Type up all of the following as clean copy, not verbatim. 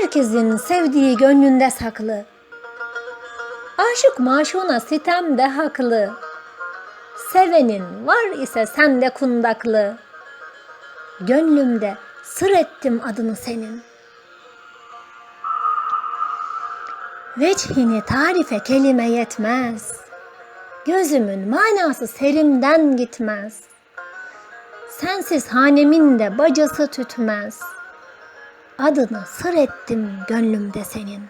Herkesin sevdiği gönlünde saklı. Aşık maşuna sitemde haklı. Sevenin var ise sende kundaklı. Gönlümde sır ettim adını senin. Vechini tarife kelime yetmez. Gözümün manası serimden gitmez. Sensiz hanemin de bacası tütmez. Adını sır ettim gönlümde senin.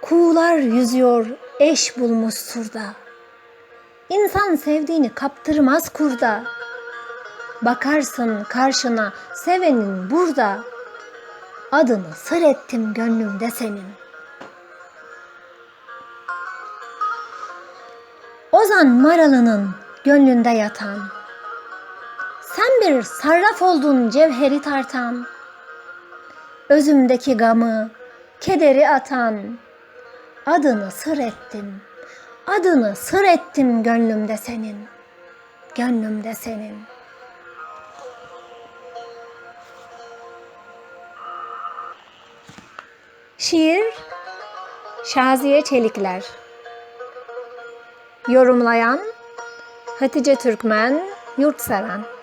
Kuğular yüzüyor eş bulmuş surda. İnsan sevdiğini kaptırmaz kurda. Bakarsın karşına sevenin burada. Adını sır ettim gönlümde senin. Ozan Maralı'nın gönlünde yatan, sen bir sarraf oldun cevheri tartan, özümdeki gamı, kederi atan, adını sır ettim, adını sır ettim gönlümde senin, gönlümde senin. Şiir Şaziye Çelikler. Yorumlayan Hatice Türkmen Yurtseven.